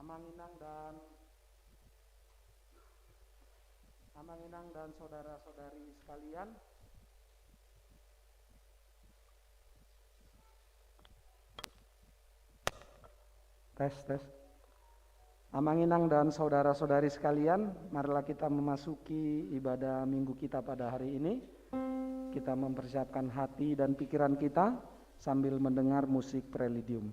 Amanginang dan saudara-saudari sekalian, tes. Amanginang dan saudara-saudari sekalian, marilah kita memasuki ibadah minggu kita pada hari ini. Kita mempersiapkan hati dan pikiran kita sambil mendengar musik Preludium.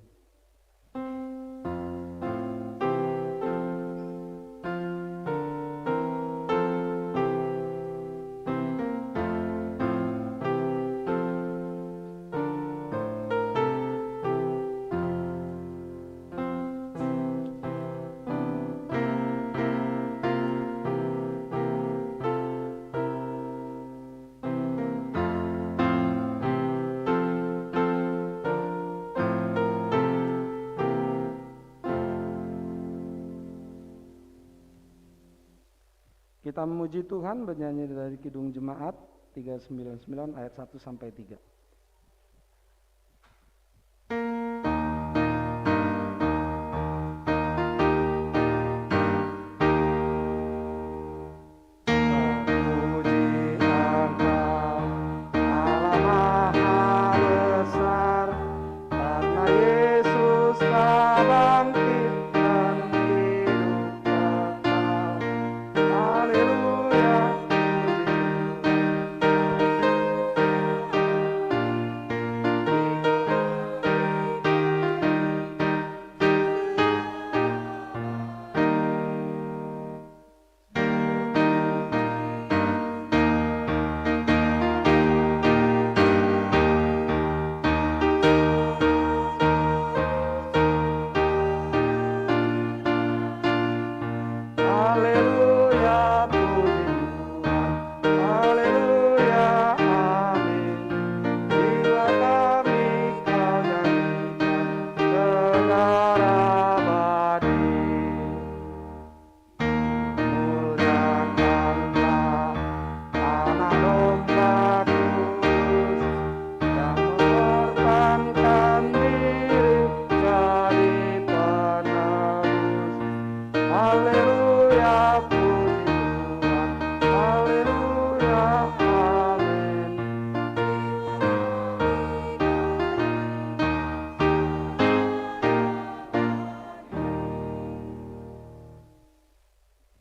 Kita memuji Tuhan bernyanyi dari Kidung Jemaat 399 ayat 1 sampai 3.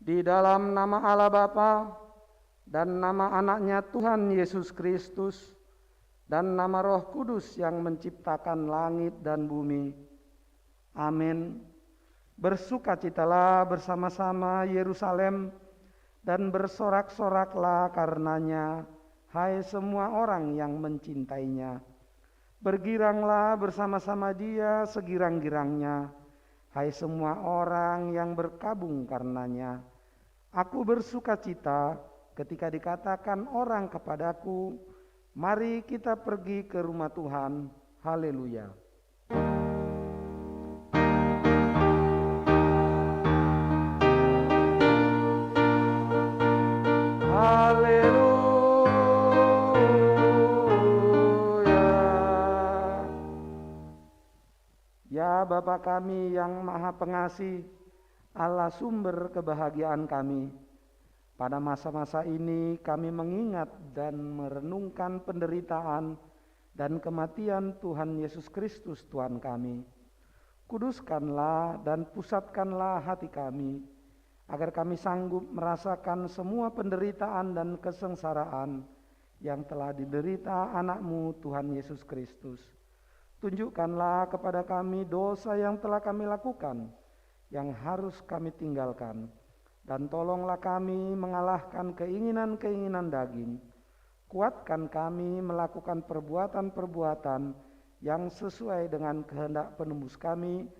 Di dalam nama Allah Bapa dan nama anaknya Tuhan Yesus Kristus dan nama Roh Kudus yang menciptakan langit dan bumi. Amin. Bersukacitalah bersama-sama Yerusalem dan bersorak-soraklah karenanya, hai semua orang yang mencintainya. Bergiranglah bersama-sama Dia segirang-girangnya, hai semua orang yang berkabung karenanya. Aku bersukacita ketika dikatakan orang kepadaku, mari kita pergi ke rumah Tuhan. Haleluya. Haleluya. Ya Bapa kami yang Maha Pengasih, Allah sumber kebahagiaan kami. Pada masa-masa ini kami mengingat dan merenungkan penderitaan dan kematian Tuhan Yesus Kristus Tuhan kami. Kuduskanlah dan pusatkanlah hati kami, agar kami sanggup merasakan semua penderitaan dan kesengsaraan yang telah diderita anak-Mu Tuhan Yesus Kristus. Tunjukkanlah kepada kami dosa yang telah kami lakukan, yang harus kami tinggalkan, dan tolonglah kami mengalahkan keinginan-keinginan daging. Kuatkan kami melakukan perbuatan-perbuatan yang sesuai dengan kehendak penembus kami,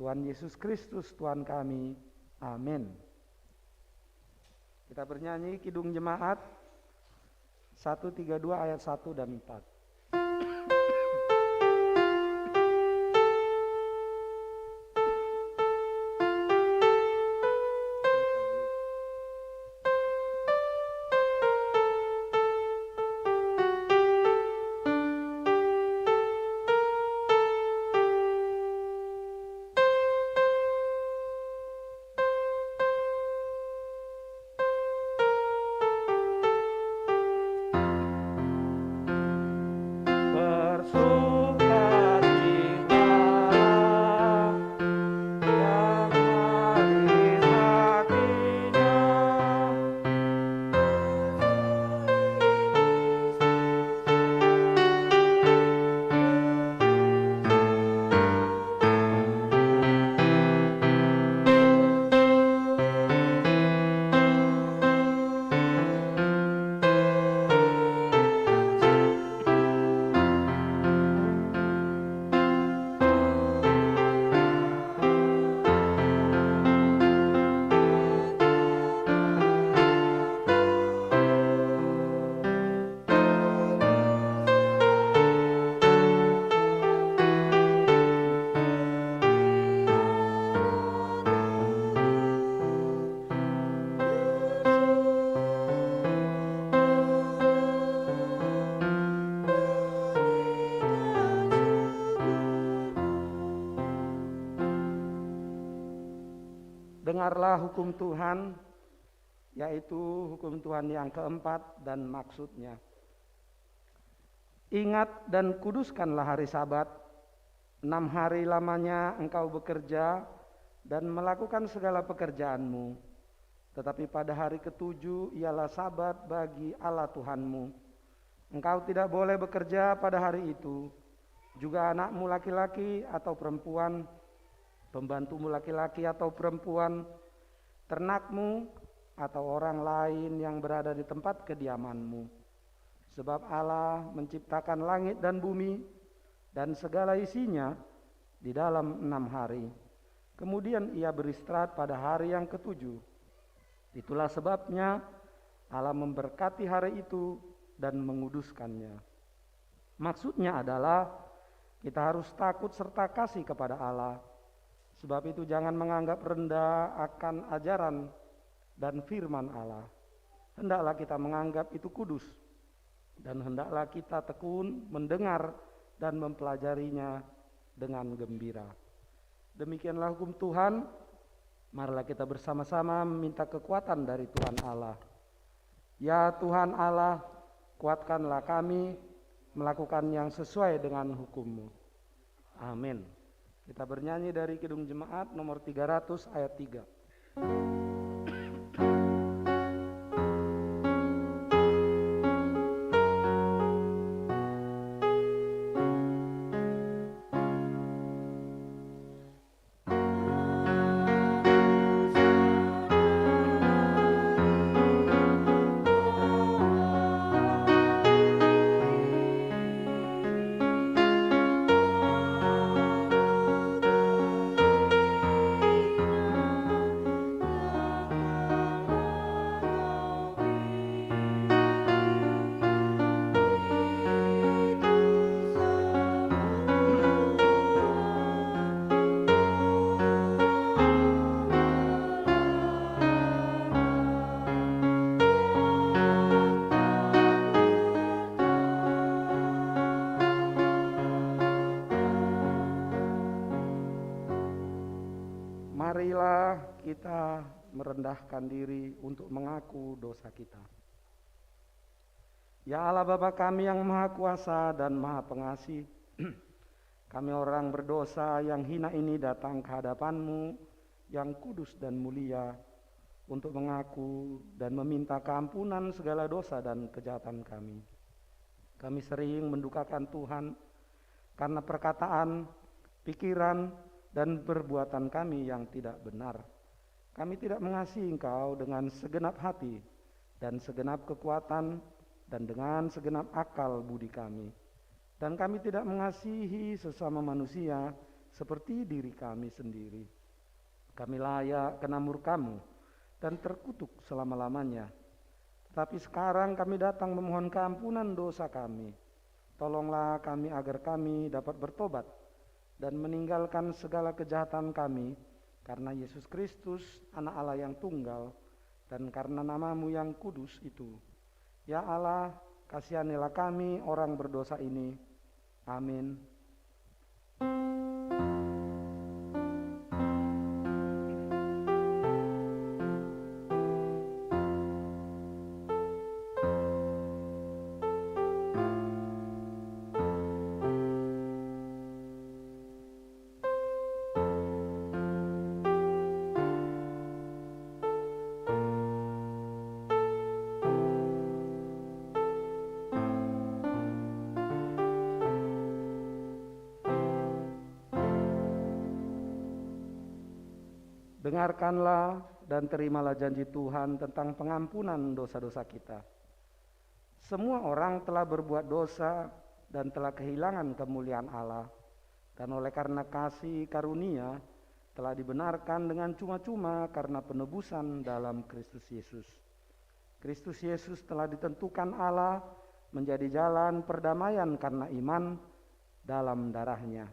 Tuhan Yesus Kristus Tuhan kami. Amin. Kita bernyanyi Kidung Jemaat 132 ayat 1 dan 4. Dengarlah hukum Tuhan, yaitu hukum Tuhan yang keempat dan maksudnya. Ingat dan kuduskanlah hari Sabat, 6 hari lamanya engkau bekerja dan melakukan segala pekerjaanmu. Tetapi pada hari ketujuh ialah Sabat bagi Allah Tuhanmu. Engkau tidak boleh bekerja pada hari itu. Juga anakmu laki-laki atau perempuan, pembantumu laki-laki atau perempuan, ternakmu atau orang lain yang berada di tempat kediamanmu. Sebab Allah menciptakan langit dan bumi dan segala isinya di dalam 6 hari. Kemudian ia beristirahat pada hari yang ketujuh. Itulah sebabnya Allah memberkati hari itu dan menguduskannya. Maksudnya adalah kita harus takut serta kasih kepada Allah. Sebab itu jangan menganggap rendah akan ajaran dan firman Allah. Hendaklah kita menganggap itu kudus. Dan hendaklah kita tekun mendengar dan mempelajarinya dengan gembira. Demikianlah hukum Tuhan. Marilah kita bersama-sama meminta kekuatan dari Tuhan Allah. Ya Tuhan Allah, kuatkanlah kami melakukan yang sesuai dengan hukum-Mu. Amin. Kita bernyanyi dari Kidung Jemaat nomor 300 ayat 3. Marilah kita merendahkan diri untuk mengaku dosa kita. Ya Allah Bapa kami yang Maha Kuasa dan Maha Pengasih, kami orang berdosa yang hina ini datang ke hadapan-Mu yang kudus dan mulia untuk mengaku dan meminta keampunan segala dosa dan kejahatan kami. Kami sering mendukakan Tuhan karena perkataan, pikiran, dan perbuatan kami yang tidak benar. Kami tidak mengasihi Engkau dengan segenap hati dan segenap kekuatan dan dengan segenap akal budi kami. Dan kami tidak mengasihi sesama manusia seperti diri kami sendiri. Kami layak kena murka-Mu dan terkutuk selama-lamanya. Tetapi sekarang kami datang memohon keampunan dosa kami. Tolonglah kami agar kami dapat bertobat dan meninggalkan segala kejahatan kami karena Yesus Kristus anak Allah yang tunggal dan karena nama-Mu yang kudus itu. Ya Allah, kasihanilah kami orang berdosa ini. Amin. Dengarkanlah dan terimalah janji Tuhan tentang pengampunan dosa-dosa kita. Semua orang telah berbuat dosa dan telah kehilangan kemuliaan Allah, dan oleh karena kasih karunia telah dibenarkan dengan cuma-cuma karena penebusan dalam Kristus Yesus. Kristus Yesus telah ditentukan Allah menjadi jalan perdamaian karena iman dalam darah-Nya.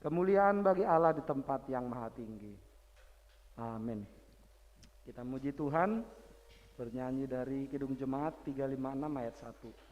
Kemuliaan bagi Allah di tempat yang maha tinggi. Amin. Kita muji Tuhan, bernyanyi dari Kidung Jemaat 356 ayat 1.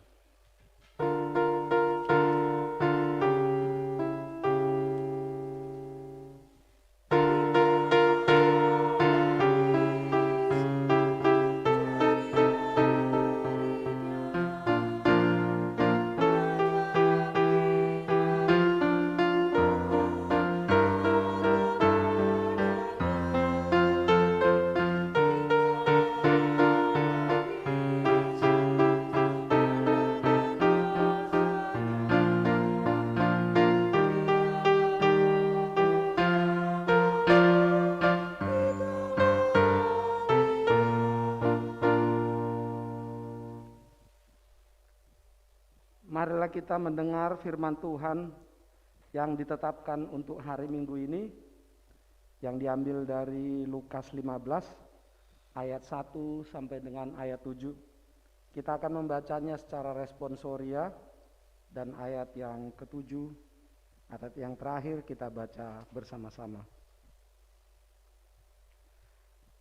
Marilah kita mendengar firman Tuhan yang ditetapkan untuk hari Minggu ini, yang diambil dari Lukas 15 ayat 1 sampai dengan ayat 7. Kita akan membacanya secara responsoria, dan ayat yang ketujuh, ayat yang terakhir kita baca bersama-sama.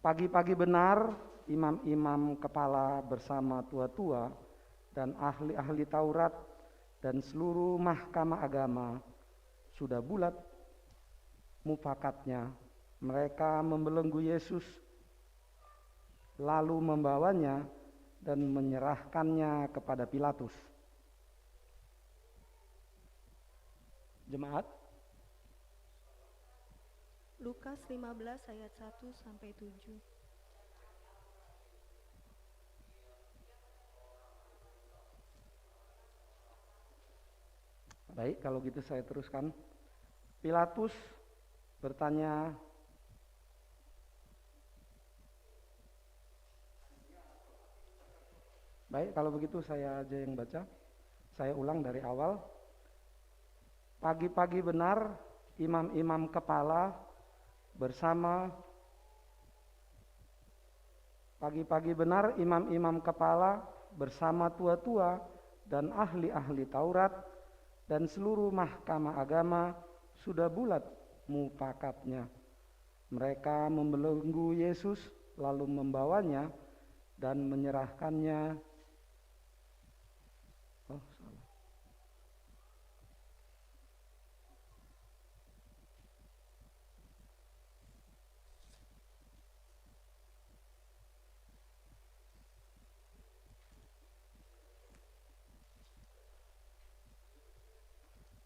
Pagi-pagi benar, imam-imam kepala bersama tua-tua dan ahli-ahli Taurat dan seluruh mahkamah agama sudah bulat mufakatnya. Mereka membelenggu Yesus, lalu membawanya dan menyerahkannya kepada Pilatus. Jemaat, Lukas 15 ayat 1 sampai 7. Baik, kalau gitu saya teruskan. Pilatus bertanya, baik, kalau begitu saya aja yang baca. Saya ulang dari awal. Pagi-pagi benar, imam-imam kepala bersama tua-tua dan ahli-ahli Taurat dan seluruh mahkamah agama sudah bulat mufakatnya. Mereka membelenggu Yesus, lalu membawanya dan menyerahkannya.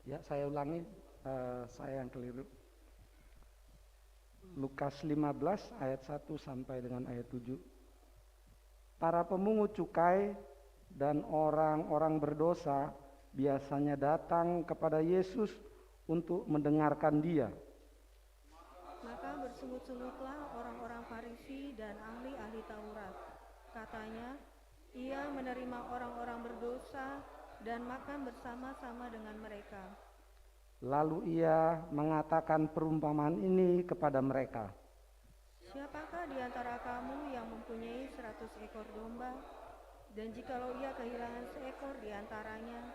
Ya, saya ulangi, saya yang keliru. Lukas 15 ayat 1 sampai dengan ayat 7. Para pemungut cukai dan orang-orang berdosa biasanya datang kepada Yesus untuk mendengarkan Dia. Maka bersungut-sungutlah orang-orang Farisi dan ahli-ahli Taurat. Katanya, ia menerima orang-orang berdosa dan makan bersama-sama dengan mereka. Lalu ia mengatakan perumpamaan ini kepada mereka. Siapakah di antara kamu yang mempunyai 100 ekor domba, dan jikalau ia kehilangan seekor di antaranya,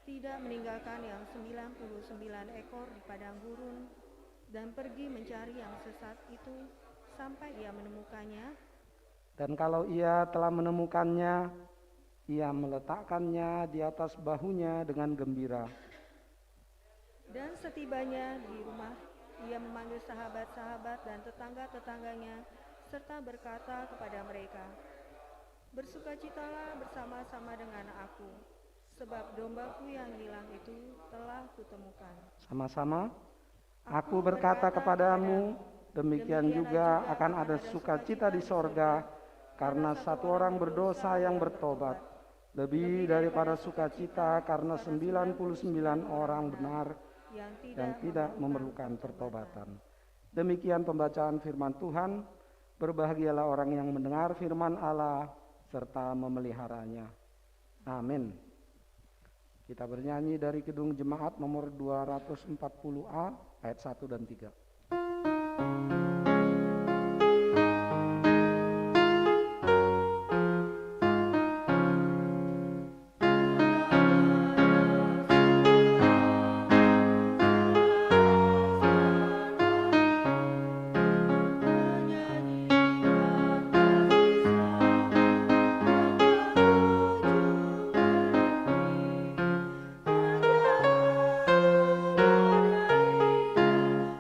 tidak meninggalkan yang 99 ekor di padang gurun, dan pergi mencari yang sesat itu sampai ia menemukannya? Dan kalau ia telah menemukannya, ia meletakkannya di atas bahunya dengan gembira. Dan setibanya di rumah, ia memanggil sahabat-sahabat dan tetangga-tetangganya, serta berkata kepada mereka, "Bersukacitalah bersama-sama dengan aku, sebab dombaku yang hilang itu telah kutemukan." Sama-sama, aku berkata kepadamu, demikian juga akan ada sukacita di sorga, karena satu orang berdosa yang bertobat, lebih daripada sukacita karena 99 orang benar yang tidak memerlukan pertobatan. Demikian pembacaan firman Tuhan. Berbahagialah orang yang mendengar firman Allah serta memeliharanya. Amin. Kita bernyanyi dari Kidung Jemaat nomor 240A ayat 1 dan 3.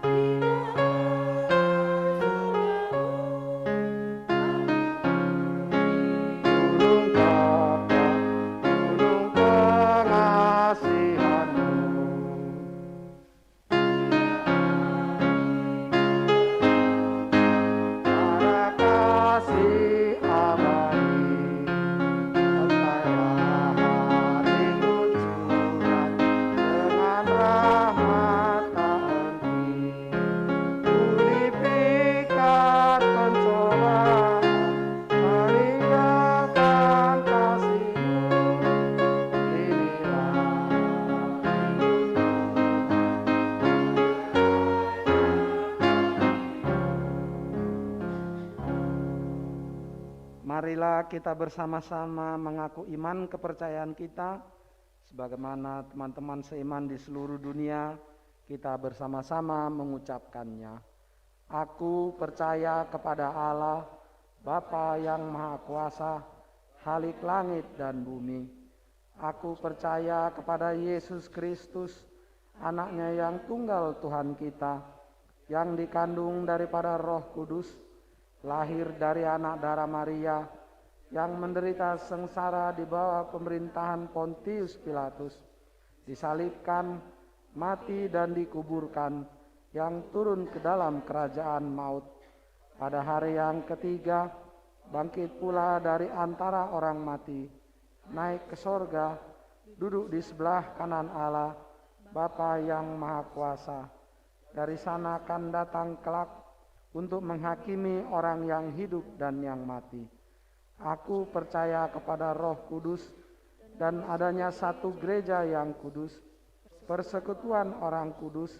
Di Marilah kita bersama-sama mengaku iman kepercayaan kita, sebagaimana teman-teman seiman di seluruh dunia, kita bersama-sama mengucapkannya. Aku percaya kepada Allah, Bapa yang Maha Kuasa, Khalik langit dan bumi. Aku percaya kepada Yesus Kristus, Anaknya yang tunggal Tuhan kita, yang dikandung daripada Roh Kudus, lahir dari anak darah Maria, yang menderita sengsara di bawah pemerintahan Pontius Pilatus, disalibkan, mati dan dikuburkan, yang turun ke dalam kerajaan maut. Pada hari yang ketiga, bangkit pula dari antara orang mati, naik ke sorga, duduk di sebelah kanan Allah, Bapa yang Maha Kuasa. Dari sana akan datang kelak untuk menghakimi orang yang hidup dan yang mati. Aku percaya kepada Roh Kudus dan adanya satu gereja yang kudus, persekutuan orang kudus,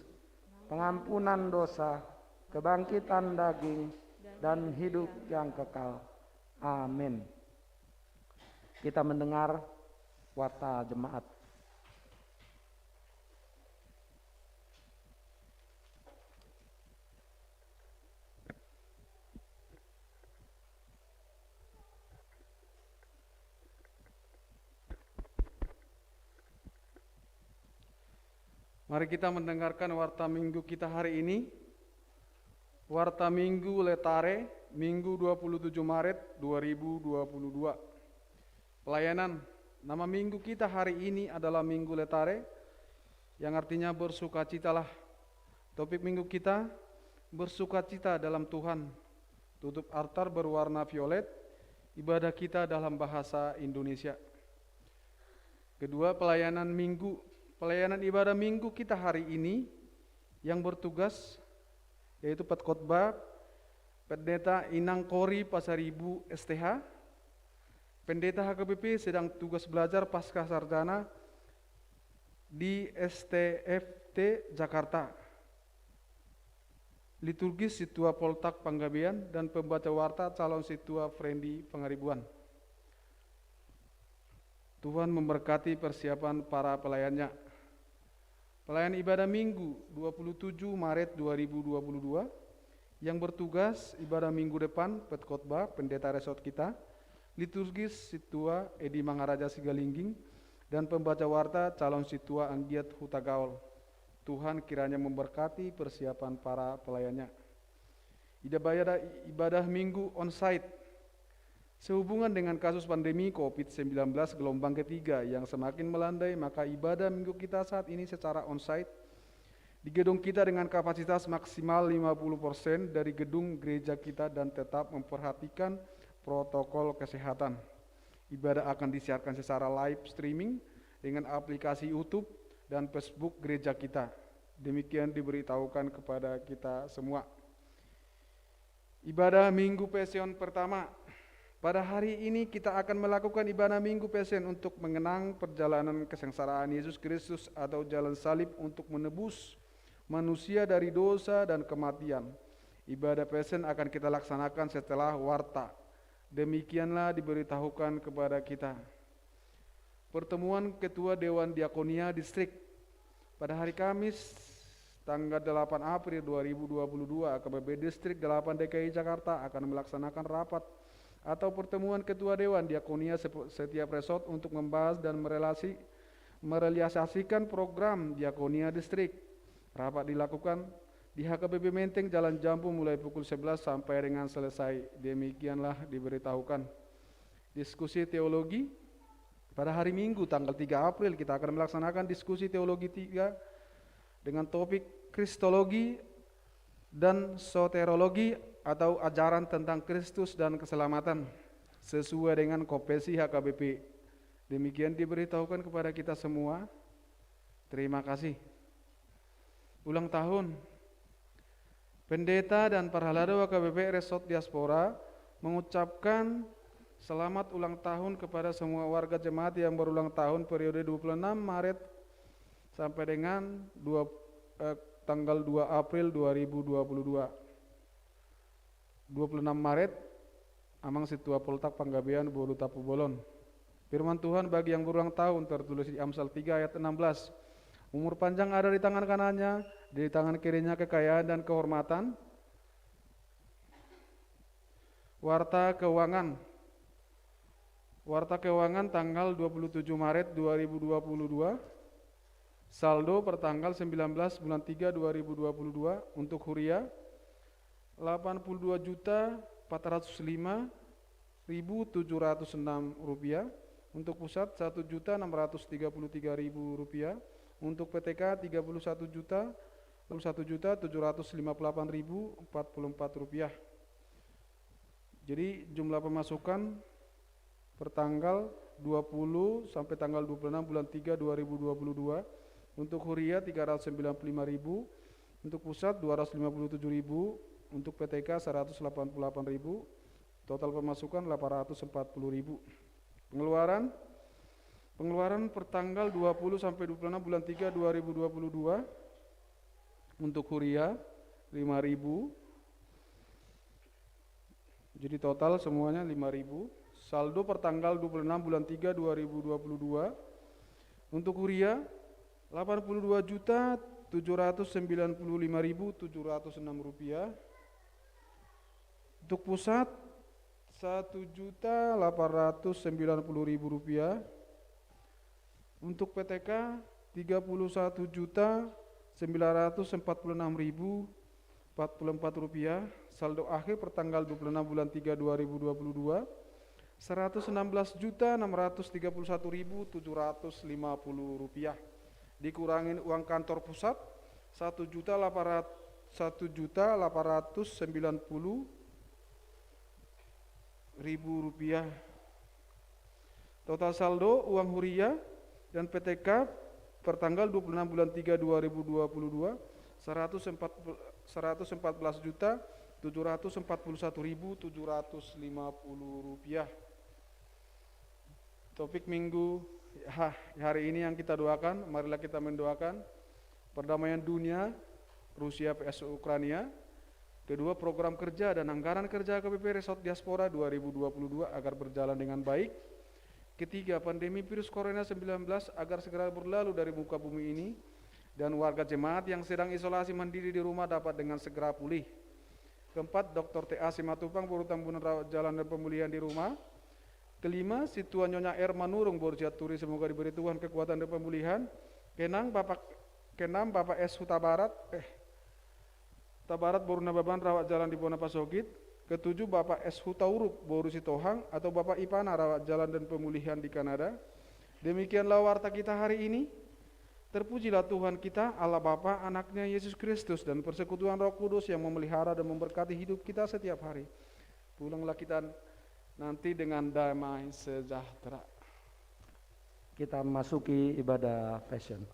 pengampunan dosa, kebangkitan daging, dan hidup yang kekal. Amin. Kita mendengar warta jemaat. Mari kita mendengarkan warta minggu kita hari ini. Warta Minggu Letare, Minggu 27 Maret 2022. Pelayanan, nama minggu kita hari ini adalah Minggu Letare, yang artinya bersukacitalah. Topik minggu kita, bersukacita dalam Tuhan. Tutup altar berwarna violet, ibadah kita dalam bahasa Indonesia. Kedua, pelayanan minggu. Pelayanan ibadah minggu kita hari ini yang bertugas yaitu Petkhotbah Pendeta Inang Kori Pasaribu STH. Pendeta HKBP sedang tugas belajar pasca sarjana di STFT Jakarta. Liturgis Situa Poltak Panggabean dan pembaca warta calon Situa Frendi Pangaribuan. Tuhan memberkati persiapan para pelayannya. Pelayan ibadah minggu 27 Maret 2022 yang bertugas ibadah minggu depan Petkhotbah pendeta resort kita, liturgis Situa Edi Mangaraja Sigalingging dan pembaca warta calon Situa Anggiat Hutagaol. Tuhan kiranya memberkati persiapan para pelayannya. Ibadah minggu on-site. Sehubungan dengan kasus pandemi COVID-19 gelombang ketiga yang semakin melandai, maka ibadah minggu kita saat ini secara on-site di gedung kita dengan kapasitas maksimal 50% dari gedung gereja kita dan tetap memperhatikan protokol kesehatan. Ibadah akan disiarkan secara live streaming dengan aplikasi YouTube dan Facebook gereja kita. Demikian diberitahukan kepada kita semua. Ibadah Minggu Passion pertama. Pada hari ini kita akan melakukan ibadah Minggu Passion untuk mengenang perjalanan kesengsaraan Yesus Kristus atau jalan salib untuk menebus manusia dari dosa dan kematian. Ibadah Passion akan kita laksanakan setelah warta. Demikianlah diberitahukan kepada kita. Pertemuan Ketua Dewan Diakonia Distrik pada hari Kamis tanggal 8 April 2022, AKBP Distrik 8 DKI Jakarta akan melaksanakan rapat atau pertemuan Ketua Dewan Diakonia setiap resort untuk membahas dan merealisasikan program Diakonia Distrik. Rapat dilakukan di HKBP Menteng Jalan Jambu mulai pukul 11 sampai dengan selesai. Demikianlah diberitahukan. Diskusi teologi pada hari Minggu tanggal 3 April kita akan melaksanakan diskusi teologi 3 dengan topik Kristologi dan Soterologi atau ajaran tentang Kristus dan keselamatan sesuai dengan konvensi HKBP. Demikian diberitahukan kepada kita semua. Terima kasih. Ulang tahun. Pendeta dan para halado HKBP Resort Diaspora mengucapkan selamat ulang tahun kepada semua warga jemaat yang berulang tahun periode 26 Maret sampai dengan tanggal 2 April 2022. 26 Maret amang situa poltak panggabean bolu tapu bolon. Firman Tuhan bagi yang berulang tahun tertulis di Amsal 3 ayat 16. Umur panjang ada di tangan kanannya, di tangan kirinya kekayaan dan kehormatan. Warta Keuangan. Warta Keuangan tanggal 27 Maret 2022. Saldo pertanggal 19 bulan 3 2022 untuk Huria 82.405.706 rupiah, untuk pusat 1.633.000 rupiah, untuk PTK 31.758.044 rupiah. Jadi jumlah pemasukan pertanggal 20 sampai tanggal 26 bulan 3 2022 untuk Huria 395.000, untuk pusat 257.000, untuk PTK 188.000, total pemasukan 840.000. Pengeluaran pertanggal 20 sampai 26 bulan 3 2022 untuk Huria 5.000. Jadi total semuanya 5.000. Saldo pertanggal 26 bulan 3 2022 untuk Huria 82.795.706 rupiah. Untuk pusat 1.890.000 rupiah. Untuk PTK 31.946.044 rupiah. Saldo akhir pertanggal 26 bulan 3 2022 116.631.750 rupiah. Dikurangin uang kantor pusat 1.890.000 rupiah. Total saldo uang Huria dan PTK pertanggal 26 bulan 3 2022 114.741.750 rupiah. Topik minggu hari ini yang kita doakan, marilah kita mendoakan perdamaian dunia, Rusia vs Ukraina. Kedua, program kerja dan anggaran kerja KPP Resort Diaspora 2022 agar berjalan dengan baik. Ketiga, pandemi virus corona 19 agar segera berlalu dari muka bumi ini dan warga jemaat yang sedang isolasi mandiri di rumah dapat dengan segera pulih. Keempat, Dr. T.A. Simatupang berutang-bunang rawat jalan dan pemulihan di rumah. Kelima, si Tuan Nyonya R. Manurung Borjaturi semoga diberi Tuhan kekuatan dan pemulihan. Keenam, Bapak S. Hutabarat Tabarat Boru Nababan rawat jalan di Bona Pasogit. Ketujuh, Bapak S. Hutauruk Boru Sitohang atau Bapak Ipana rawat jalan dan pemulihan di Kanada. Demikianlah warta kita hari ini. Terpujilah Tuhan kita, Allah Bapa, Anaknya Yesus Kristus, dan persekutuan Roh Kudus yang memelihara dan memberkati hidup kita setiap hari. Pulanglah kita nanti dengan damai sejahtera. Kita memasuki ibadah Passion.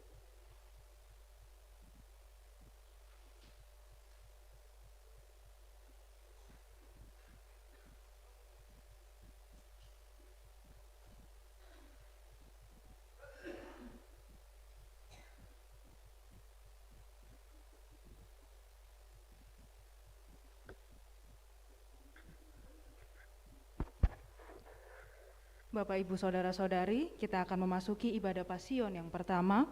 Bapak, Ibu, Saudara-saudari, kita akan memasuki ibadah Pasion yang pertama.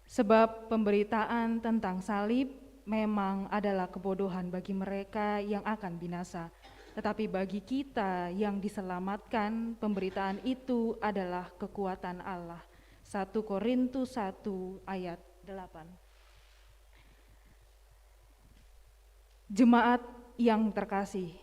Sebab pemberitaan tentang salib memang adalah kebodohan bagi mereka yang akan binasa. Tetapi bagi kita yang diselamatkan, pemberitaan itu adalah kekuatan Allah. 1 Korintus 1 ayat 8. Jemaat yang terkasih,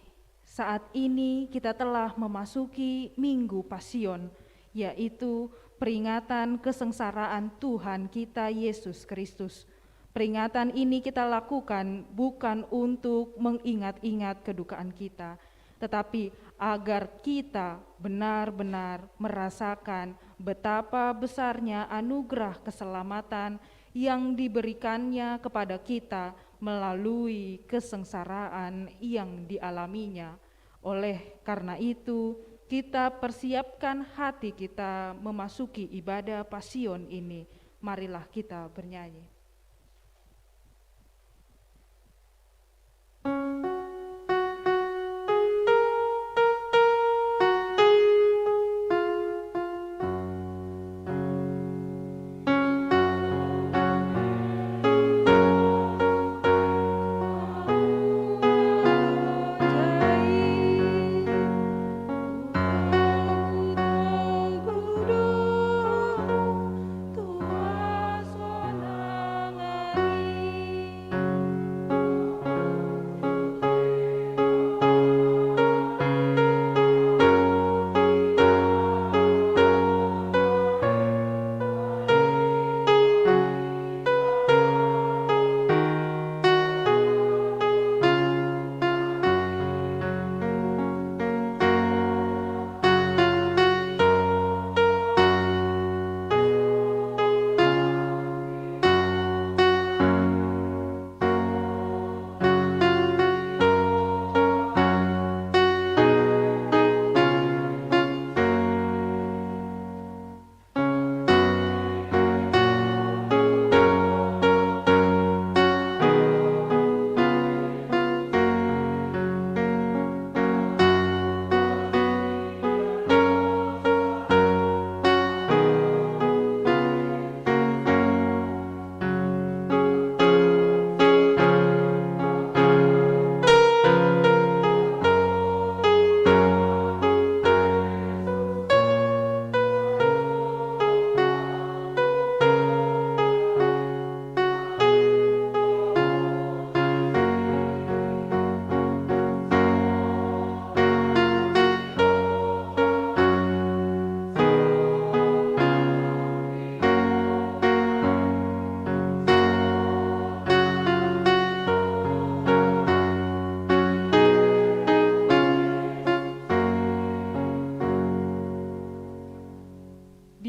saat ini kita telah memasuki Minggu Pasion, yaitu peringatan kesengsaraan Tuhan kita Yesus Kristus. Peringatan ini kita lakukan bukan untuk mengingat-ingat kedukaan kita, tetapi agar kita benar-benar merasakan betapa besarnya anugerah keselamatan yang diberikannya kepada kita melalui kesengsaraan yang dialaminya. Oleh karena itu, kita persiapkan hati kita memasuki ibadah Pasion ini. Marilah kita bernyanyi.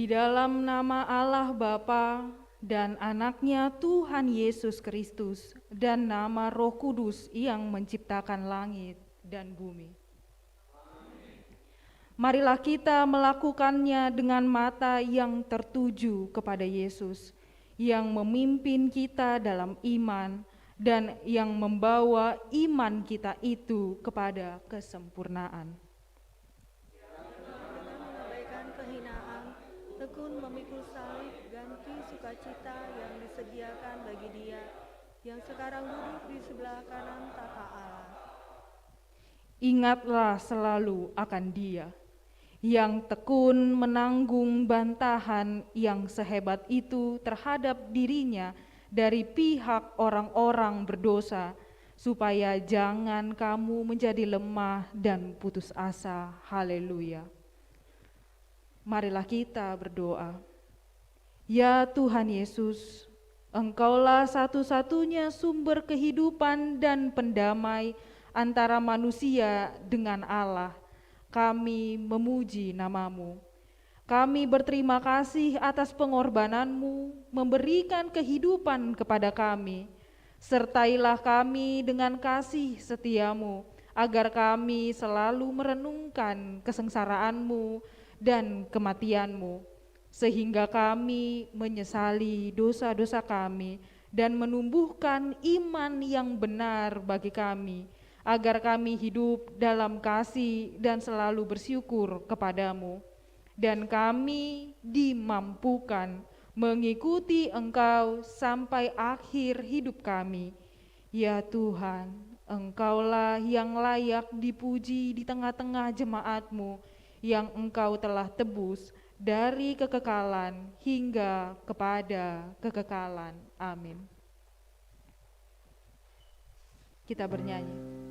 Di dalam nama Allah Bapa dan anaknya Tuhan Yesus Kristus dan nama Roh Kudus yang menciptakan langit dan bumi. Marilah kita melakukannya dengan mata yang tertuju kepada Yesus, yang memimpin kita dalam iman dan yang membawa iman kita itu kepada kesempurnaan. Mengabaikan kehinaan, tekun memikul salib, ganti sukacita yang disediakan bagi Dia, yang sekarang duduk di sebelah kanan tahta Allah. Ingatlah selalu akan Dia, yang tekun menanggung bantahan yang sehebat itu terhadap dirinya dari pihak orang-orang berdosa, supaya jangan kamu menjadi lemah dan putus asa. Haleluya. Marilah kita berdoa. Ya Tuhan Yesus, Engkaulah satu-satunya sumber kehidupan dan pendamai antara manusia dengan Allah. Kami memuji nama-Mu. Kami berterima kasih atas pengorbanan-Mu memberikan kehidupan kepada kami. Sertailah kami dengan kasih setia-Mu, agar kami selalu merenungkan kesengsaraan-Mu dan kematian-Mu, sehingga kami menyesali dosa-dosa kami dan menumbuhkan iman yang benar bagi kami, agar kami hidup dalam kasih dan selalu bersyukur kepadamu. Dan kami dimampukan mengikuti Engkau sampai akhir hidup kami. Ya Tuhan, Engkaulah yang layak dipuji di tengah-tengah jemaat-Mu, yang Engkau telah tebus dari kekekalan hingga kepada kekekalan. Amin. Kita bernyanyi.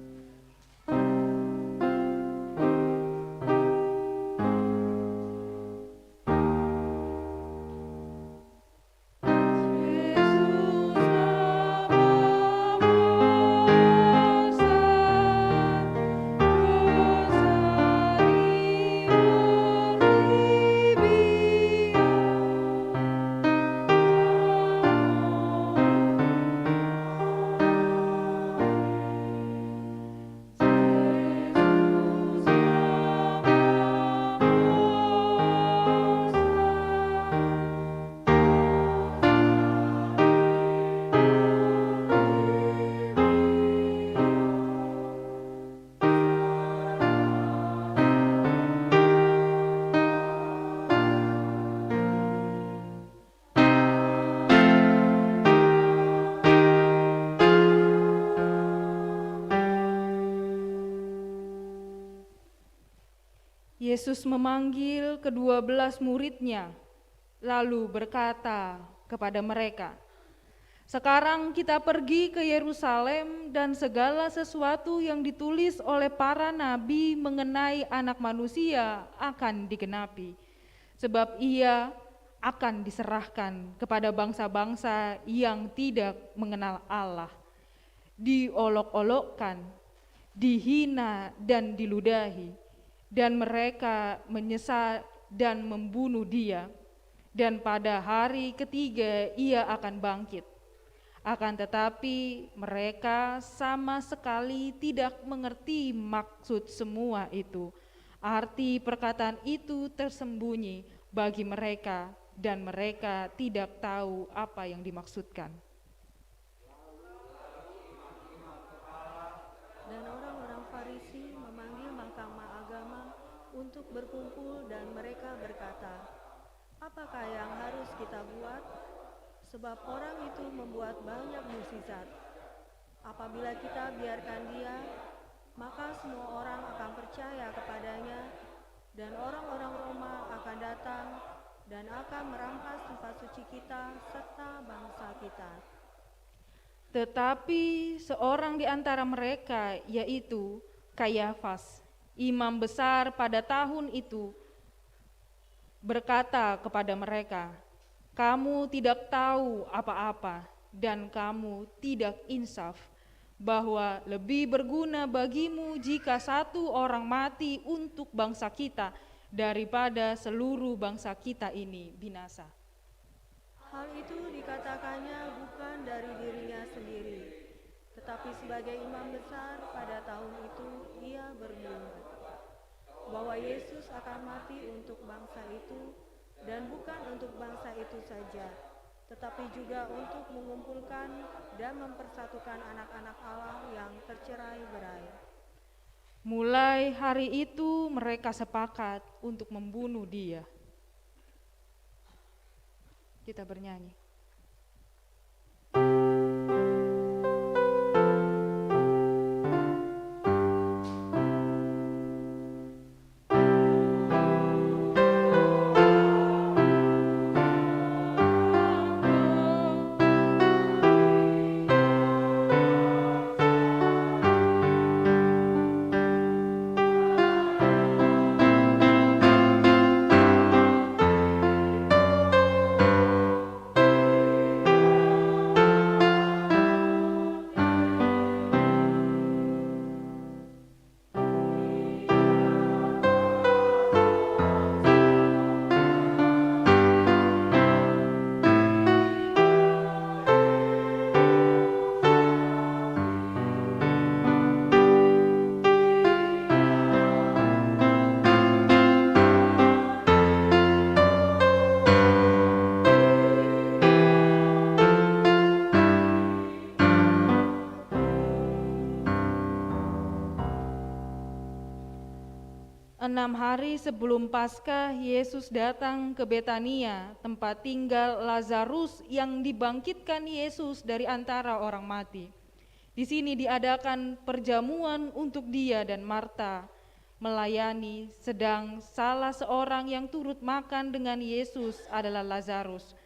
Yesus memanggil ke-12 murid-Nya, lalu berkata kepada mereka, "Sekarang kita pergi ke Yerusalem, dan segala sesuatu yang ditulis oleh para nabi mengenai Anak Manusia akan digenapi. Sebab Ia akan diserahkan kepada bangsa-bangsa yang tidak mengenal Allah, diolok-olokkan, dihina dan diludahi, dan mereka menyesal dan membunuh Dia, dan pada hari ketiga Ia akan bangkit. Akan tetapi mereka sama sekali tidak mengerti maksud semua itu. Arti perkataan itu tersembunyi bagi mereka, dan mereka tidak tahu apa yang dimaksudkan." Dan orang-orang Farisi memanggil mahkamah agama untuk berkumpul, dan mereka berkata, "Apakah yang harus kita buat? Sebab orang itu membuat banyak mukjizat. Apabila kita biarkan dia, maka semua orang akan percaya kepadanya, dan orang-orang Roma akan datang dan akan merampas tempat suci kita serta bangsa kita." Tetapi seorang di antara mereka, yaitu Kayafas, imam besar pada tahun itu, berkata kepada mereka, "Kamu tidak tahu apa-apa, dan kamu tidak insaf, bahwa lebih berguna bagimu jika satu orang mati untuk bangsa kita daripada seluruh bangsa kita ini binasa. Hal itu dikatakannya bukan dari dirinya sendiri, tetapi sebagai imam besar pada tahun itu ia bernubuat bahwa Yesus akan mati untuk bangsa itu, dan bukan untuk bangsa itu saja, tetapi juga untuk mengumpulkan dan mempersatukan anak-anak Allah yang tercerai-berai. Mulai hari itu mereka sepakat untuk membunuh Dia. Kita bernyanyi. Enam hari sebelum Paskah, Yesus datang ke Betania, tempat tinggal Lazarus yang dibangkitkan Yesus dari antara orang mati. Di sini diadakan perjamuan untuk dia dan Marta melayani, sedang salah seorang yang turut makan dengan Yesus adalah Lazarus.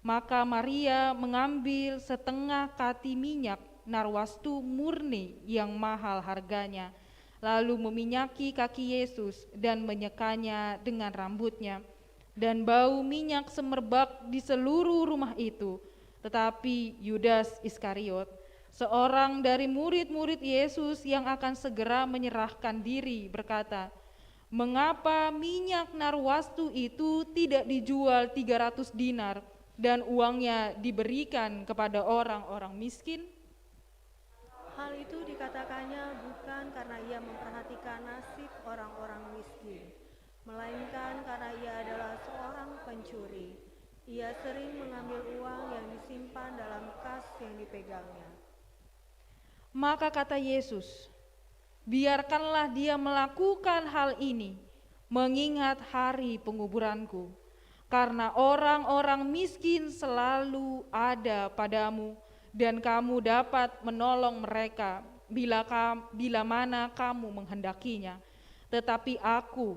Maka Maria mengambil setengah kati minyak narwastu murni yang mahal harganya, lalu meminyaki kaki Yesus dan menyekanya dengan rambutnya. Dan bau minyak semerbak di seluruh rumah itu. Tetapi Yudas Iskariot, seorang dari murid-murid Yesus yang akan segera menyerahkan diri, berkata, "Mengapa minyak narwastu itu tidak dijual 300 dinar dan uangnya diberikan kepada orang-orang miskin?" Hal itu dikatakannya bukan karena ia memperhatikan nasib orang-orang miskin, melainkan karena ia adalah seorang pencuri. Ia sering mengambil uang yang disimpan dalam kas yang dipegangnya. Maka kata Yesus, "Biarkanlah dia melakukan hal ini, mengingat hari penguburanku. Karena orang-orang miskin selalu ada padamu, dan kamu dapat menolong mereka bila mana kamu menghendakinya. Tetapi aku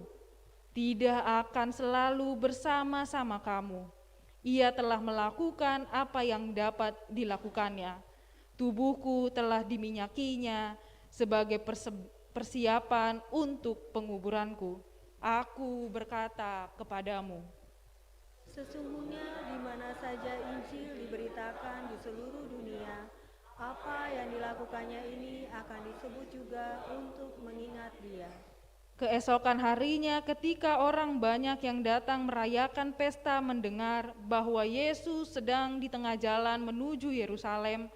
tidak akan selalu bersama-sama kamu." Ia telah melakukan apa yang dapat dilakukannya. Tubuhku telah diminyakinya sebagai persiapan untuk penguburanku. Aku berkata kepadamu, Sesungguhnya di mana saja Injil diberitakan di seluruh dunia, apa yang dilakukannya ini akan disebut juga untuk mengingat Dia. keesokan harinya ketika orang banyak yang datang merayakan pesta mendengar bahwa Yesus sedang di tengah jalan menuju Yerusalem,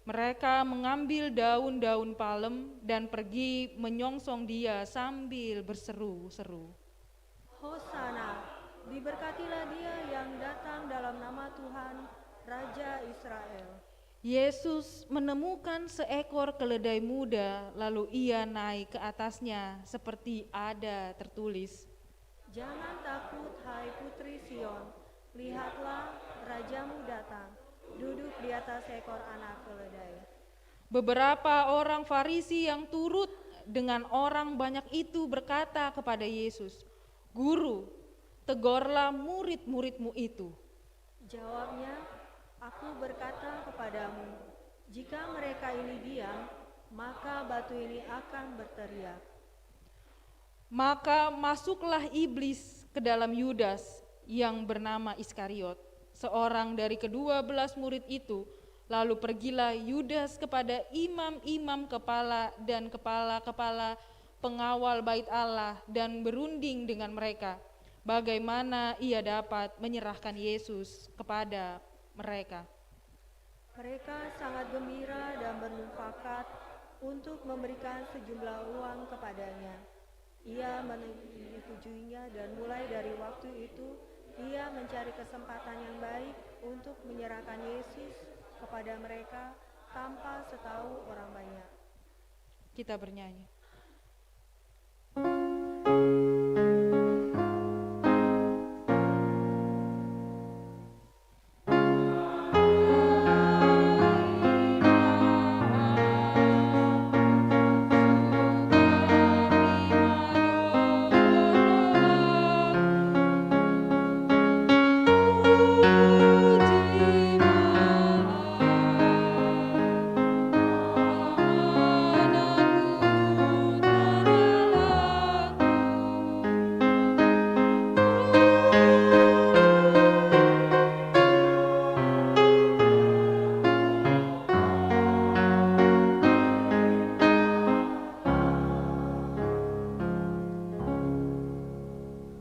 mereka mengambil daun-daun palem dan pergi menyongsong Dia sambil berseru-seru, Hosana, diberkatilah Dia yang datang dalam nama Tuhan, Raja Israel. Yesus menemukan seekor keledai muda, lalu ia naik ke atasnya seperti ada tertulis, Jangan takut, hai putri Sion, lihatlah Rajamu datang, duduk di atas seekor anak keledai. Beberapa orang Farisi yang turut dengan orang banyak itu berkata kepada Yesus, "Guru, tegurlah murid-muridmu itu." Jawabnya, aku berkata kepadamu, jika mereka ini diam, maka batu ini akan berteriak. Maka masuklah iblis ke dalam Yudas yang bernama Iskariot, seorang dari ke-12 murid itu. Lalu pergilah Yudas kepada imam-imam kepala dan kepala-kepala pengawal bait Allah, dan berunding dengan mereka bagaimana ia dapat menyerahkan Yesus kepada mereka. Mereka sangat gembira dan bermufakat untuk memberikan sejumlah uang kepadanya. Ia menyetujuinya dan mulai dari waktu itu ia mencari kesempatan yang baik untuk menyerahkan Yesus kepada mereka tanpa setahu orang banyak. Kita bernyanyi.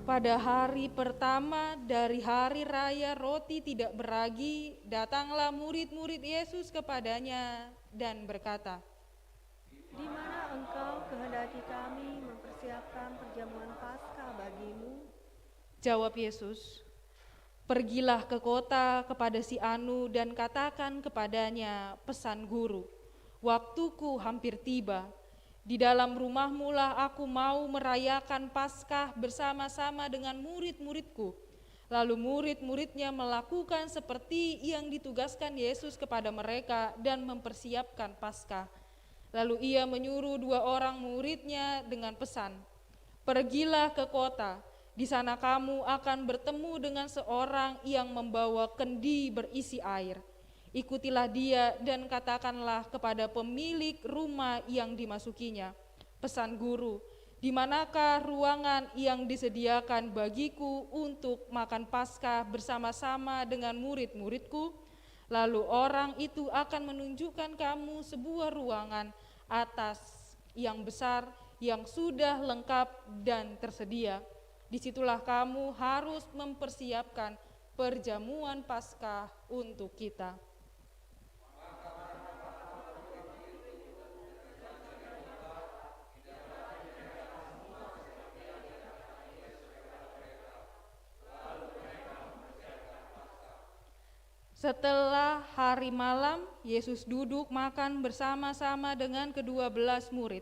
Pada hari pertama dari hari raya roti tidak beragi, datanglah murid-murid Yesus kepadanya dan berkata, Di mana engkau kehendaki kami mempersiapkan perjamuan Paskah bagimu? Jawab Yesus, pergilah ke kota kepada si Anu dan katakan kepadanya, pesan guru, waktuku hampir tiba. Di dalam rumahmu lah aku mau merayakan Paskah bersama-sama dengan murid-muridku. Lalu murid-muridnya melakukan seperti yang ditugaskan Yesus kepada mereka dan mempersiapkan Paskah. Lalu ia menyuruh 2 orang muridnya dengan pesan, pergilah ke kota, di sana kamu akan bertemu dengan seorang yang membawa kendi berisi air. Ikutilah dia dan katakanlah kepada pemilik rumah yang dimasukinya, pesan guru, di manakah ruangan yang disediakan bagiku untuk makan Paskah bersama-sama dengan murid-muridku? Lalu orang itu akan menunjukkan kamu sebuah ruangan atas yang besar yang sudah lengkap dan tersedia. Disitulah kamu harus mempersiapkan perjamuan Paskah untuk kita. Setelah hari malam, Yesus duduk makan bersama-sama dengan ke-12 murid.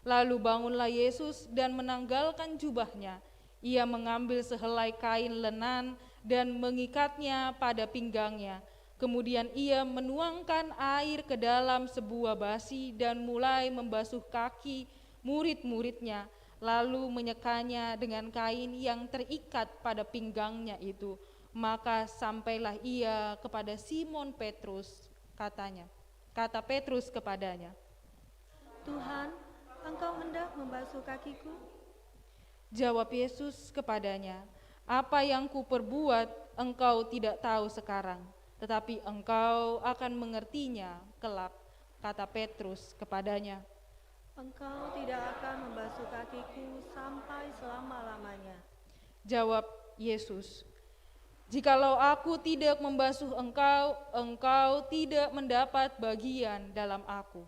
Lalu bangunlah Yesus dan menanggalkan jubahnya. Ia mengambil sehelai kain lenan dan mengikatnya pada pinggangnya. Kemudian ia menuangkan air ke dalam sebuah basi dan mulai membasuh kaki murid-muridnya, lalu menyekanya dengan kain yang terikat pada pinggangnya itu. Maka sampailah ia kepada Simon Petrus, kata Petrus kepadanya, Tuhan, engkau hendak membasuh kakiku? Jawab Yesus kepadanya, apa yang kuperbuat engkau tidak tahu sekarang, tetapi engkau akan mengertinya kelak, kata Petrus kepadanya. Engkau tidak akan membasuh kakiku sampai selama-lamanya. Jawab Yesus, jikalau aku tidak membasuh engkau, engkau tidak mendapat bagian dalam aku.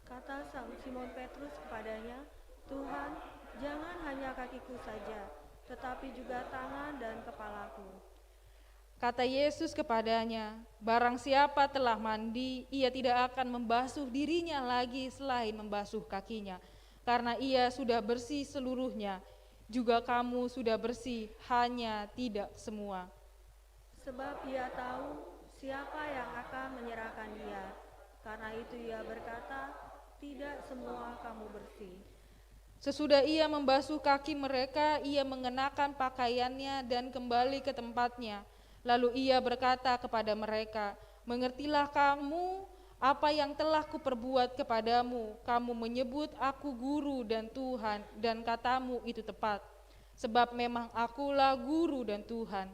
Kata Simon Petrus kepadanya, Tuhan, jangan hanya kakiku saja, tetapi juga tangan dan kepalaku. Kata Yesus kepadanya, barang siapa telah mandi, ia tidak akan membasuh dirinya lagi selain membasuh kakinya, karena ia sudah bersih seluruhnya. Juga kamu sudah bersih, hanya tidak semua. Sebab ia tahu siapa yang akan menyerahkan dia. Karena itu ia berkata, tidak semua kamu bersih. Sesudah ia membasuh kaki mereka, ia mengenakan pakaiannya dan kembali ke tempatnya. Lalu ia berkata kepada mereka, mengertilah kamu apa yang telah kuperbuat kepadamu. Kamu menyebut aku guru dan Tuhan, dan katamu itu tepat. Sebab memang akulah guru dan Tuhan.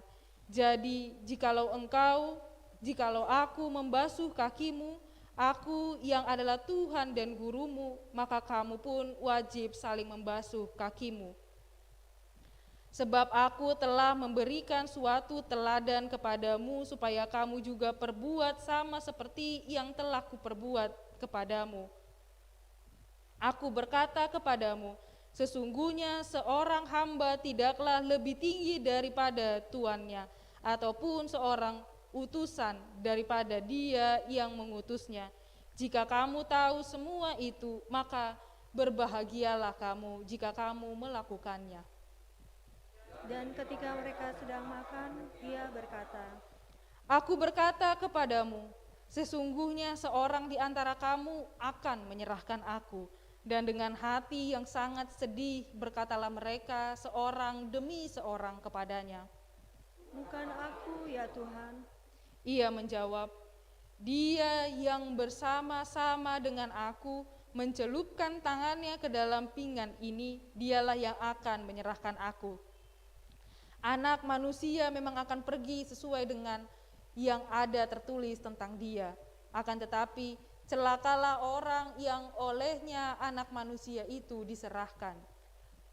Jadi jikalau aku membasuh kakimu, Aku yang adalah Tuhan dan gurumu, maka kamu pun wajib saling membasuh kakimu. Sebab aku telah memberikan suatu teladan kepadamu supaya kamu juga perbuat sama seperti yang telah kuperbuat kepadamu. Aku berkata kepadamu, sesungguhnya seorang hamba tidaklah lebih tinggi daripada tuannya, ataupun seorang utusan daripada dia yang mengutusnya. Jika kamu tahu semua itu, maka berbahagialah kamu jika kamu melakukannya. Dan ketika mereka sedang makan, ia berkata, Aku berkata kepadamu, sesungguhnya seorang di antara kamu akan menyerahkan aku. Dan dengan hati yang sangat sedih berkatalah mereka seorang demi seorang kepadanya, bukan aku ya Tuhan. Ia menjawab, Dia yang bersama-sama dengan aku mencelupkan tangannya ke dalam pinggan ini, dialah yang akan menyerahkan aku. Anak manusia memang akan pergi sesuai dengan yang ada tertulis tentang dia. Akan tetapi celakalah orang yang olehnya anak manusia itu diserahkan.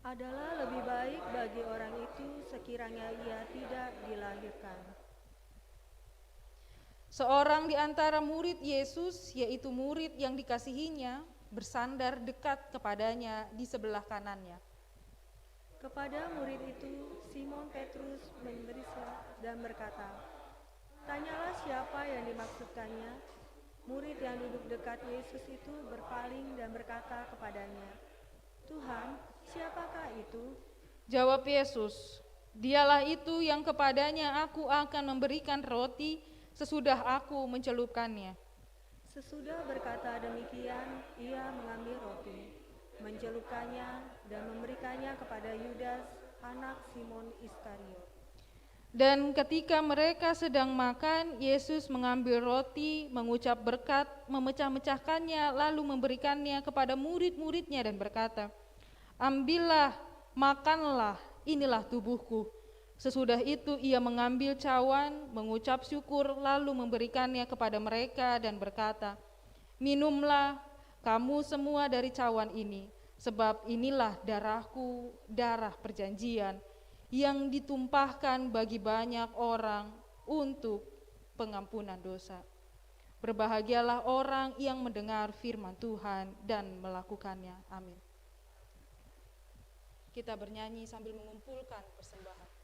Adalah lebih baik bagi orang itu sekiranya ia tidak dilahirkan. Seorang di antara murid Yesus, yaitu murid yang dikasihinya, bersandar dekat kepadanya di sebelah kanannya. Kepada murid itu, Simon Petrus memberikan dan berkata, tanyalah siapa yang dimaksudkannya. Murid yang duduk dekat Yesus itu berpaling dan berkata kepadanya, Tuhan, siapakah itu? Jawab Yesus, Dialah itu yang kepadanya aku akan memberikan roti sesudah aku mencelupkannya. Sesudah berkata demikian, ia mengambil roti, mencelupkannya dan memberikannya kepada Yudas, anak Simon Iskariot. Dan ketika mereka sedang makan, Yesus mengambil roti, mengucap berkat, memecah-mecahkannya, lalu memberikannya kepada murid-muridnya dan berkata, Ambillah, makanlah, inilah tubuhku. Sesudah itu ia mengambil cawan, mengucap syukur, lalu memberikannya kepada mereka dan berkata, Minumlah kamu semua dari cawan ini, sebab inilah darahku, darah perjanjian, yang ditumpahkan bagi banyak orang untuk pengampunan dosa. Berbahagialah orang yang mendengar firman Tuhan dan melakukannya. Amin. Kita bernyanyi sambil mengumpulkan persembahan.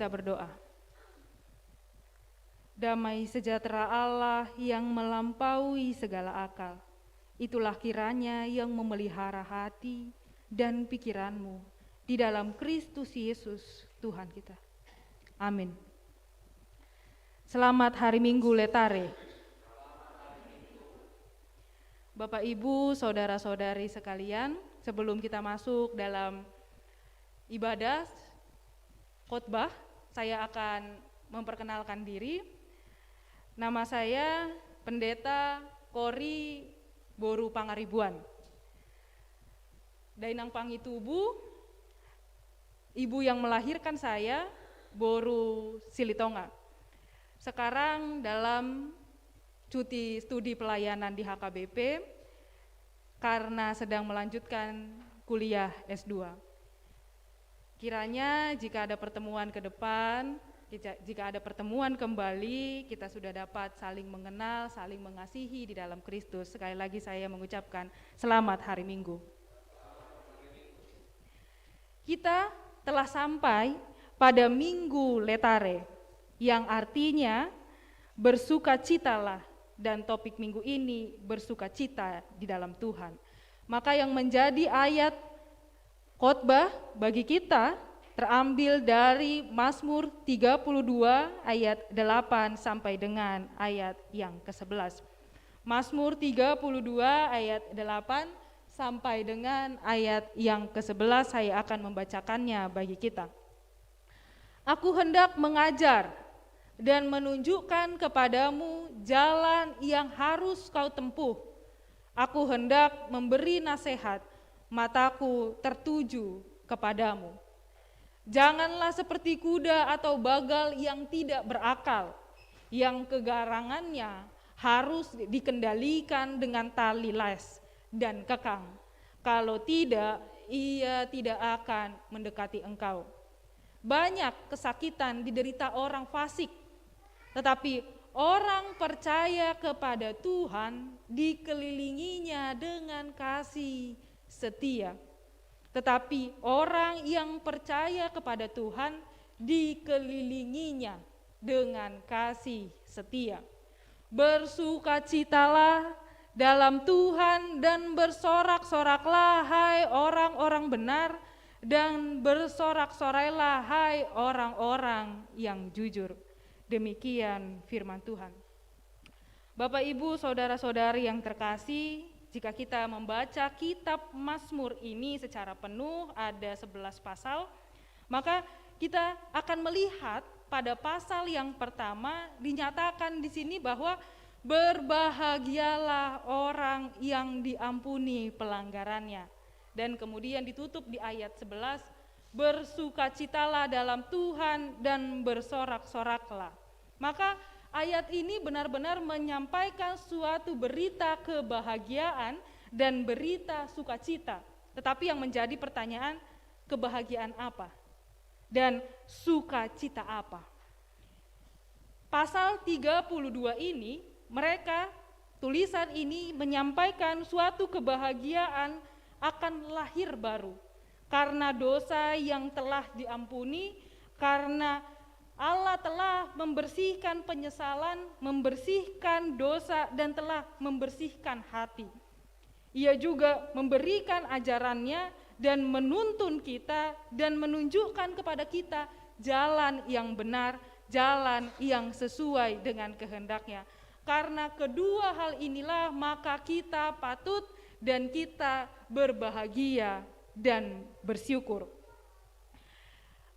Kita berdoa. damai sejahtera Allah yang melampaui segala akal. Itulah kiranya yang memelihara hati dan pikiranmu di dalam Kristus Yesus Tuhan kita. Amin. Selamat Hari Minggu Letare. Bapak, Ibu, saudara-saudari sekalian, sebelum kita masuk dalam ibadah khotbah, saya akan memperkenalkan diri. Nama saya Pendeta Kori Boru Pangaribuan. Dainang Pangitubu, ibu yang melahirkan saya, Boru Silitonga. Sekarang dalam cuti studi pelayanan di HKBP karena sedang melanjutkan kuliah S2. Kiranya jika ada pertemuan ke depan, jika ada pertemuan kembali, kita sudah dapat saling mengenal, saling mengasihi di dalam Kristus. Sekali lagi saya mengucapkan selamat hari Minggu. Kita telah sampai pada Minggu Letare, yang artinya bersukacitalah, dan topik minggu ini bersukacita di dalam Tuhan. Maka yang menjadi ayat khotbah bagi kita terambil dari Mazmur 32 ayat 8 sampai dengan ayat yang ke-11. Mazmur 32 ayat 8 sampai dengan ayat yang ke-11 saya akan membacakannya bagi kita. Aku hendak mengajar dan menunjukkan kepadamu jalan yang harus kau tempuh. Aku hendak memberi nasihat, mataku tertuju kepadamu. Janganlah seperti kuda atau bagal yang tidak berakal, yang kegarangannya harus dikendalikan dengan tali les dan kekang. Kalau tidak, ia tidak akan mendekati engkau. Banyak kesakitan diderita orang fasik, tetapi orang percaya kepada Tuhan dikelilinginya dengan kasih setia. Tetapi orang yang percaya kepada Tuhan dikelilinginya dengan kasih setia. Bersukacitalah dalam Tuhan dan bersorak-soraklah hai orang-orang benar, dan bersorak-sorailah hai orang-orang yang jujur. Demikian firman Tuhan. Bapak, Ibu, saudara-saudari yang terkasih, jika kita membaca kitab Mazmur ini secara penuh, ada 11 pasal, maka kita akan melihat pada pasal yang pertama dinyatakan di sini bahwa berbahagialah orang yang diampuni pelanggarannya. Dan kemudian ditutup di ayat 11, bersukacitalah dalam Tuhan dan bersorak-soraklah. Maka ayat ini benar-benar menyampaikan suatu berita kebahagiaan dan berita sukacita. Tetapi yang menjadi pertanyaan, kebahagiaan apa? Dan sukacita apa? Pasal 32 ini, tulisan ini menyampaikan suatu kebahagiaan akan lahir baru. Karena dosa yang telah diampuni, karena Allah telah membersihkan penyesalan, membersihkan dosa, dan telah membersihkan hati. Ia juga memberikan ajarannya dan menuntun kita dan menunjukkan kepada kita jalan yang benar, jalan yang sesuai dengan kehendaknya. Karena kedua hal inilah maka kita patut dan kita berbahagia dan bersyukur.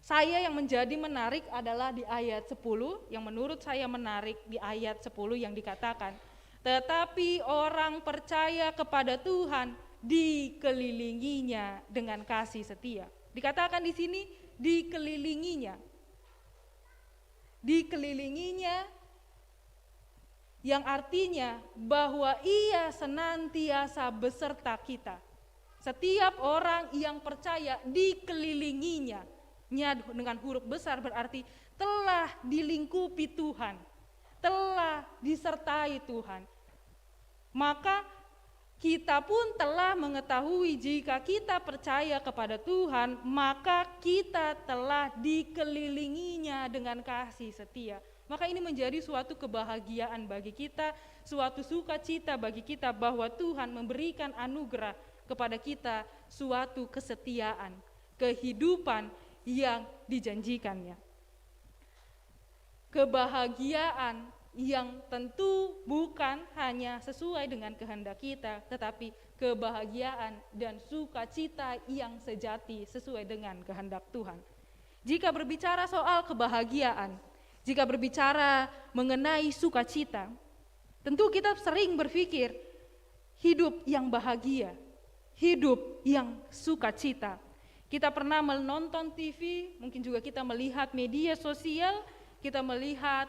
Saya yang menjadi menarik adalah di ayat 10, yang menurut saya menarik di ayat 10 yang dikatakan, tetapi orang percaya kepada Tuhan dikelilinginya dengan kasih setia. Dikatakan di sini dikelilinginya. Dikelilinginya yang artinya bahwa ia senantiasa beserta kita. Setiap orang yang percaya dikelilinginya. Dengan huruf besar berarti telah dilingkupi Tuhan, telah disertai Tuhan. Maka kita pun telah mengetahui jika kita percaya kepada Tuhan, maka kita telah dikelilinginya dengan kasih setia. maka ini menjadi suatu kebahagiaan bagi kita, suatu sukacita bagi kita bahwa Tuhan memberikan anugerah kepada kita, suatu kesetiaan, kehidupan yang dijanjikannya. Kebahagiaan yang tentu bukan hanya sesuai dengan kehendak kita, tetapi kebahagiaan dan sukacita yang sejati sesuai dengan kehendak Tuhan. Jika berbicara soal kebahagiaan, jika berbicara mengenai sukacita, tentu kita sering berpikir hidup yang bahagia, hidup yang sukacita. Kita pernah menonton TV, mungkin juga kita melihat media sosial, kita melihat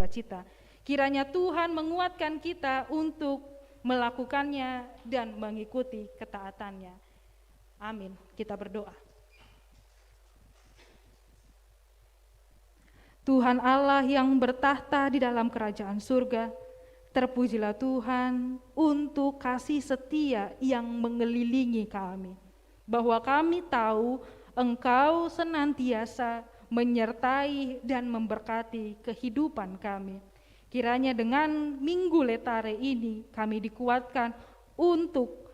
sukacita. Kiranya Tuhan menguatkan kita untuk melakukannya dan mengikuti ketaatannya. Amin. Kita berdoa. Tuhan Allah yang bertahta di dalam kerajaan surga, terpujilah Tuhan untuk kasih setia yang mengelilingi kami. Bahwa kami tahu Engkau senantiasa menyertai dan memberkati kehidupan kami. Kiranya dengan Minggu Letare ini kami dikuatkan untuk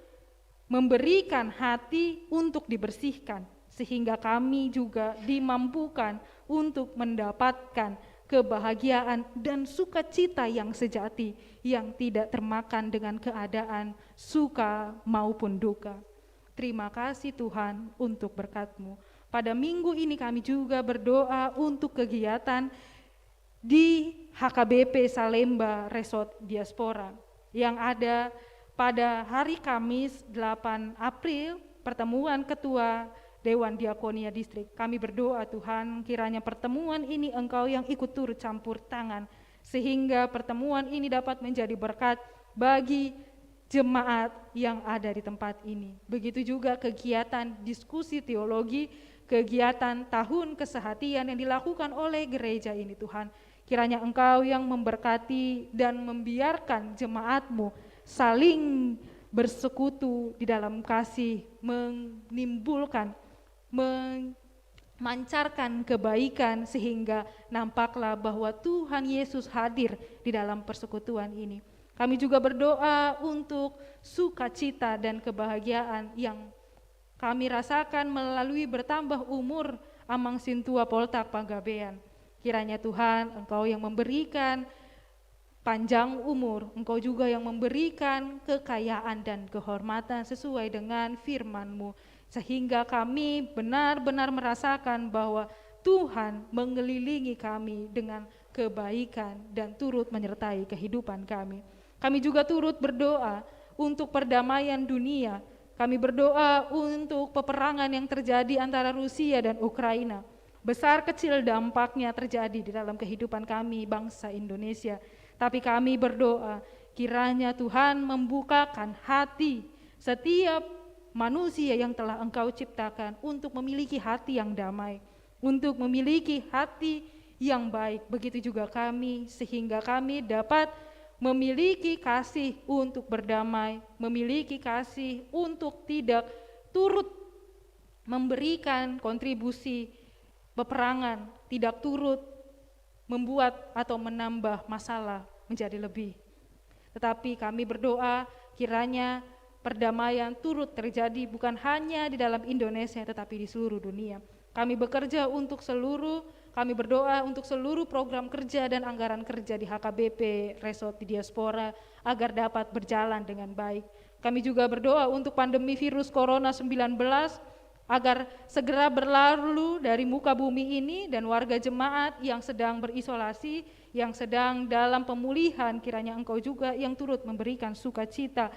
memberikan hati untuk dibersihkan, sehingga kami juga dimampukan untuk mendapatkan kebahagiaan dan sukacita yang sejati, yang tidak termakan dengan keadaan suka maupun duka. Terima kasih Tuhan untuk berkat-Mu. Pada minggu ini kami juga berdoa untuk kegiatan di HKBP Salemba Resort Diaspora yang ada pada hari Kamis 8 April, pertemuan Ketua Dewan Diakonia Distrik. Kami berdoa Tuhan, kiranya pertemuan ini Engkau yang ikut turut campur tangan, sehingga pertemuan ini dapat menjadi berkat bagi jemaat yang ada di tempat ini. Begitu juga kegiatan diskusi teologi, kegiatan tahun kesehatian yang dilakukan oleh gereja ini Tuhan. Kiranya Engkau yang memberkati dan membiarkan jemaat-Mu saling bersekutu di dalam kasih, menimbulkan, memancarkan kebaikan, sehingga nampaklah bahwa Tuhan Yesus hadir di dalam persekutuan ini. Kami juga berdoa untuk sukacita dan kebahagiaan yang kami rasakan melalui bertambah umur Amang Sintua Poltak Panggabean. Kiranya Tuhan, Engkau yang memberikan panjang umur, Engkau juga yang memberikan kekayaan dan kehormatan sesuai dengan firman-Mu, sehingga kami benar-benar merasakan bahwa Tuhan mengelilingi kami dengan kebaikan dan turut menyertai kehidupan kami. Kami juga turut berdoa untuk perdamaian dunia. Kami berdoa untuk peperangan yang terjadi antara Rusia dan Ukraina. Besar kecil dampaknya terjadi di dalam kehidupan kami bangsa Indonesia. Tapi kami berdoa kiranya Tuhan membukakan hati setiap manusia yang telah Engkau ciptakan untuk memiliki hati yang damai, untuk memiliki hati yang baik. Begitu juga kami, sehingga kami dapat memiliki kasih untuk berdamai, memiliki kasih untuk tidak turut memberikan kontribusi peperangan, tidak turut membuat atau menambah masalah menjadi lebih. Tetapi kami berdoa kiranya perdamaian turut terjadi bukan hanya di dalam Indonesia tetapi di seluruh dunia. Kami bekerja untuk kami berdoa untuk seluruh program kerja dan anggaran kerja di HKBP Resort Diaspora agar dapat berjalan dengan baik. Kami juga berdoa untuk pandemi virus Corona 19 agar segera berlalu dari muka bumi ini, dan warga jemaat yang sedang berisolasi, yang sedang dalam pemulihan, kiranya Engkau juga yang turut memberikan sukacita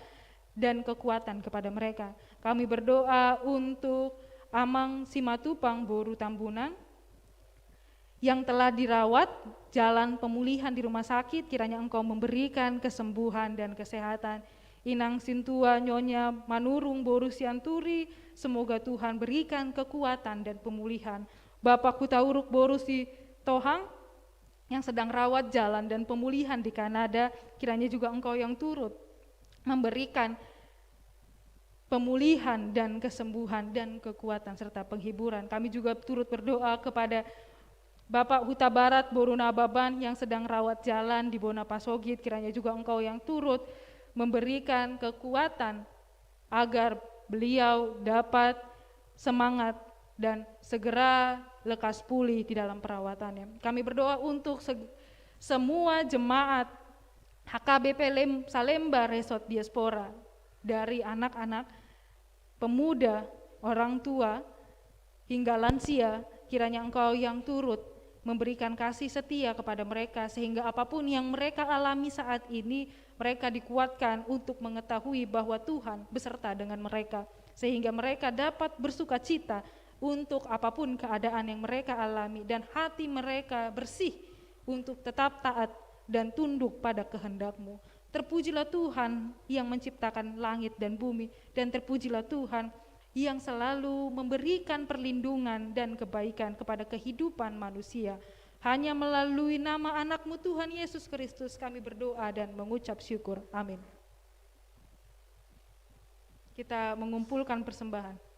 dan kekuatan kepada mereka. Kami berdoa untuk Amang Simatupang Boru Tambunan yang telah dirawat jalan pemulihan di rumah sakit, kiranya Engkau memberikan kesembuhan dan kesehatan. Inang Sintua Nyonya Manurung Boru Sianturi, semoga Tuhan berikan kekuatan dan pemulihan. Bapak Kutauruk Boru Si Tohang yang sedang rawat jalan dan pemulihan di Kanada, kiranya juga Engkau yang turut memberikan pemulihan dan kesembuhan dan kekuatan serta penghiburan. Kami juga turut berdoa kepada Bapak Huta Barat Boru Nababan yang sedang rawat jalan di Bona Pasogit, kiranya juga Engkau yang turut memberikan kekuatan agar beliau dapat semangat dan segera lekas pulih di dalam perawatannya. Kami berdoa untuk semua jemaat HKBP Salemba Resort Diaspora, dari anak-anak, pemuda, orang tua, hingga lansia, kiranya Engkau yang turut memberikan kasih setia kepada mereka, sehingga apapun yang mereka alami saat ini, mereka dikuatkan untuk mengetahui bahwa Tuhan beserta dengan mereka, sehingga mereka dapat bersuka cita untuk apapun keadaan yang mereka alami, dan hati mereka bersih untuk tetap taat dan tunduk pada kehendak-Mu. Terpujilah Tuhan yang menciptakan langit dan bumi, dan terpujilah Tuhan yang selalu memberikan perlindungan dan kebaikan kepada kehidupan manusia. Hanya melalui nama anak-Mu Tuhan Yesus Kristus kami berdoa dan mengucap syukur. Amin. Kita mengumpulkan persembahan.